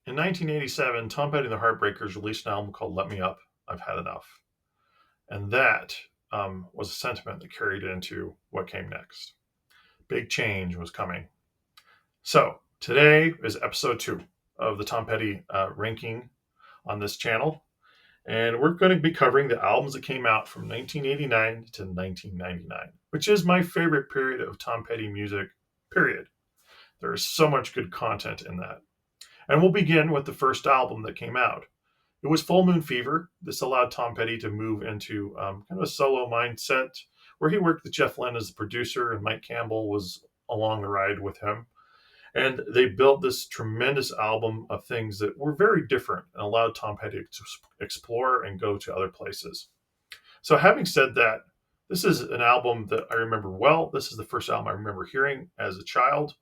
In 1987, Tom Petty and the Heartbreakers released an album called Let Me Up, I've Had Enough. And that was a sentiment that carried into what came next. Big change was coming. So today is episode 2 of the Tom Petty ranking on this channel. And we're going to be covering the albums that came out from 1989 to 1999, which is my favorite period of Tom Petty music, period. There is so much good content in that. And we'll begin with the first album that came out. It was Full Moon Fever. This allowed Tom Petty to move into kind of a solo mindset where he worked with Jeff Lynne as the producer and Mike Campbell was along the ride with him. And they built this tremendous album of things that were very different and allowed Tom Petty to explore and go to other places. So, having said that, this is an album that I remember well. This is the first album I remember hearing as a child.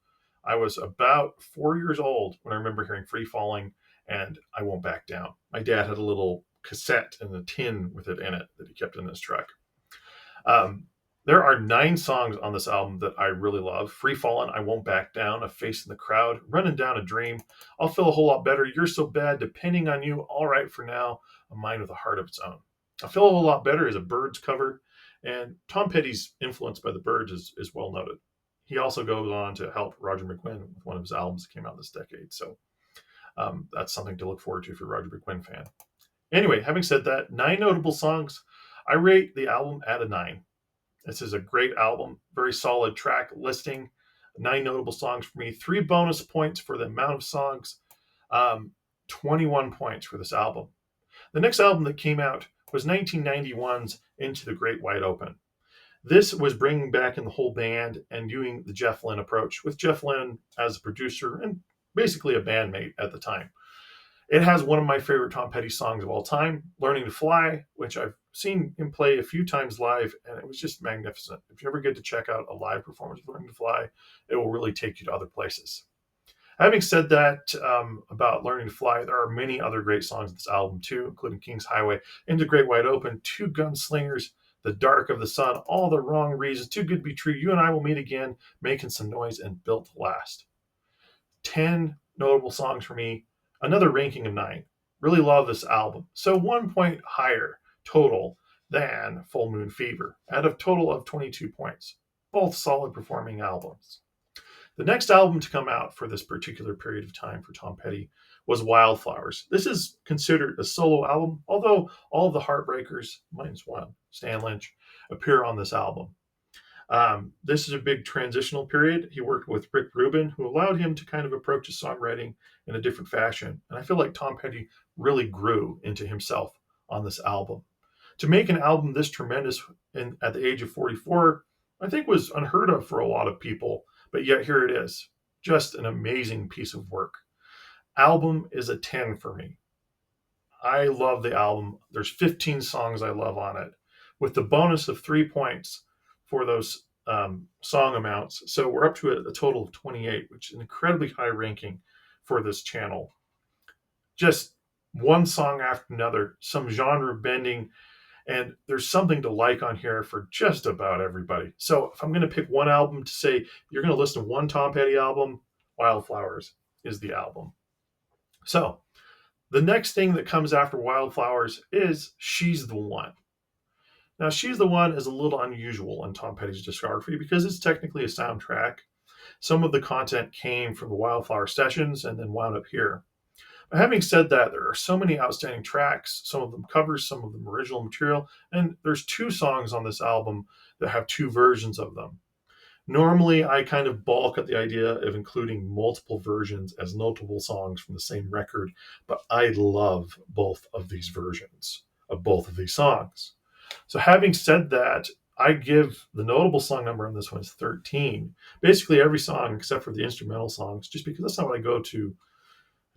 I was about 4 years old when I remember hearing Free Falling and I Won't Back Down. My dad had a little cassette and a tin with it in it that he kept in his truck. There are 9 songs on this album that I really love. Free Fallin', I Won't Back Down, A Face in the Crowd, Running Down a Dream, I'll Feel a Whole Lot Better, You're So Bad, Depending on You, All Right for Now, A Mind with a Heart of Its Own. I Feel a Whole Lot Better is a Byrds cover, and Tom Petty's influence by the Byrds is well noted. He also goes on to help Roger McGuinn with one of his albums that came out this decade. So that's something to look forward to if you're a Roger McGuinn fan. Anyway, having said that, 9 notable songs. I rate the album at a 9. This is a great album, very solid track listing, 9 notable songs for me, 3 bonus points for the amount of songs, 21 points for this album. The next album that came out was 1991's Into the Great Wide Open. This was bringing back in the whole band and doing the Jeff Lynne approach, with Jeff Lynne as a producer and basically a bandmate at the time. It has one of my favorite Tom Petty songs of all time, Learning to Fly, which I've seen him play a few times live, and it was just magnificent. If you ever get to check out a live performance of Learning to Fly, it will really take you to other places. Having said that about Learning to Fly, there are many other great songs in this album too, including King's Highway, Into Great Wide Open, Two Gunslingers, The Dark of the Sun, All the Wrong Reasons, Too Good to Be True, You and I Will Meet Again, Making Some Noise, and Built to Last. 10 notable songs for me. Another ranking of 9. Really love this album. So 1 point higher total than Full Moon Fever at a total of 22 points. Both solid performing albums. The next album to come out for this particular period of time for Tom Petty was Wildflowers. This is considered a solo album, although all of the Heartbreakers, minus one, Stan Lynch, appear on this album. This is a big transitional period. He worked with Rick Rubin, who allowed him to kind of approach his songwriting in a different fashion. And I feel like Tom Petty really grew into himself on this album. To make an album this tremendous at the age of 44, I think was unheard of for a lot of people. But yet here it is. Just an amazing piece of work. Album is a 10 for me. I love the album. There's 15 songs I love on it, with the bonus of 3 points for those song amounts. So we're up to a total of 28, which is an incredibly high ranking for this channel. Just one song after another, some genre bending, and there's something to like on here for just about everybody. So if I'm going to pick one album to say, you're going to listen to one Tom Petty album, Wildflowers is the album. So the next thing that comes after Wildflowers is She's the One. Now, She's the One is a little unusual in Tom Petty's discography because it's technically a soundtrack. Some of the content came from the Wildflower sessions and then wound up here. But having said that, there are so many outstanding tracks, some of them covers, some of them original material, and there's 2 songs on this album that have 2 versions of them. Normally, I kind of balk at the idea of including multiple versions as notable songs from the same record, but I love both of these versions of both of these songs. So having said that, I give the notable song number on this one is 13. Basically every song except for the instrumental songs, just because that's not what I go to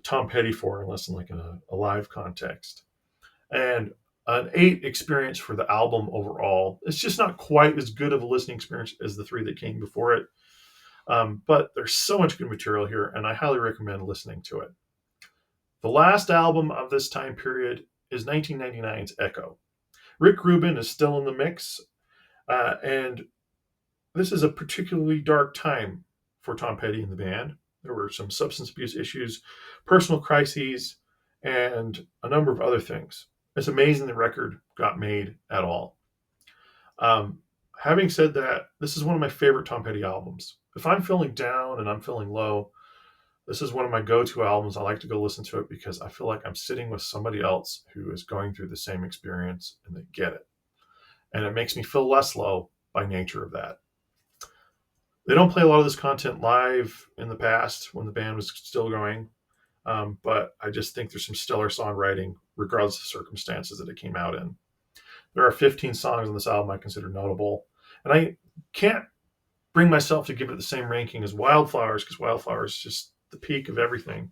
Tom Petty for unless in like a live context. And an 8 experience for the album overall. It's just not quite as good of a listening experience as the 3 that came before it. But there's so much good material here, and I highly recommend listening to it. The last album of this time period is 1999's Echo. Rick Rubin is still in the mix, and this is a particularly dark time for Tom Petty and the band. There were some substance abuse issues, personal crises, and a number of other things. It's amazing the record got made at all. Um, Having said that, this is one of my favorite Tom Petty albums. If I'm feeling down and I'm feeling low, this is one of my go-to albums. I like to go listen to it because I feel like I'm sitting with somebody else who is going through the same experience and they get it. And it makes me feel less low by nature of that. They don't play a lot of this content live in the past when the band was still going, but I just think there's some stellar songwriting, regardless of circumstances that it came out in. There are 15 songs on this album I consider notable, and I can't bring myself to give it the same ranking as Wildflowers because Wildflowers is just the peak of everything,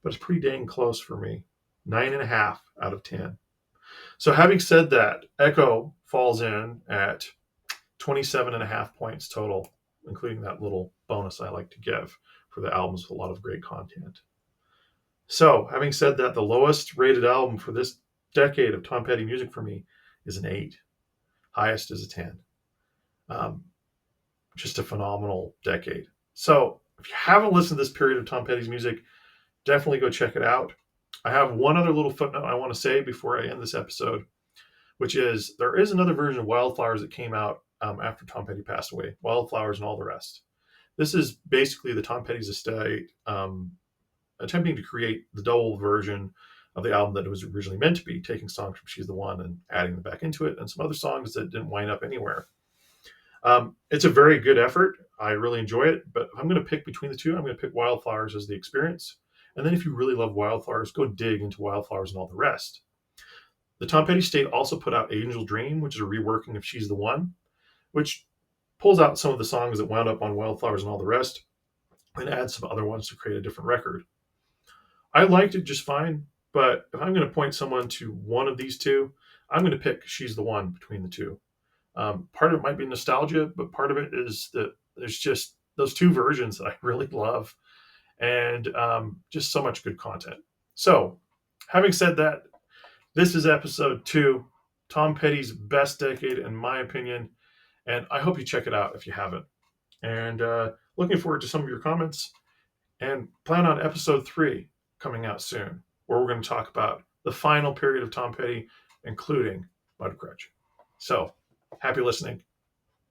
but it's pretty dang close for me. 9.5 out of 10. So having said that, Echo falls in at 27.5 points total, including that little bonus I like to give for the albums with a lot of great content. So having said that, the lowest rated album for this decade of Tom Petty music for me is an 8. Highest is a 10. Just a phenomenal decade. So if you haven't listened to this period of Tom Petty's music, definitely go check it out. I have one other little footnote I want to say before I end this episode, which is there is another version of Wildflowers that came out after Tom Petty passed away, Wildflowers and All the Rest. This is basically the Tom Petty's estate attempting to create the double version of the album that it was originally meant to be, taking songs from She's the One and adding them back into it, and some other songs that didn't wind up anywhere. It's a very good effort. I really enjoy it, but if I'm going to pick between the two, I'm going to pick Wildflowers as the experience. And then if you really love Wildflowers, go dig into Wildflowers and All the Rest. The Tom Petty Estate also put out Angel Dream, which is a reworking of She's the One, which pulls out some of the songs that wound up on Wildflowers and All the Rest and adds some other ones to create a different record. I liked it just fine, but if I'm going to point someone to one of these two, I'm going to pick She's the One between the two. Part of it might be nostalgia, but part of it is that there's just those two versions that I really love and just so much good content. So, having said that, this is episode 2, Tom Petty's best decade, in my opinion, and I hope you check it out if you haven't. And looking forward to some of your comments, and plan on episode 3 coming out soon, where we're going to talk about the final period of Tom Petty, including Mudcrutch. So, happy listening.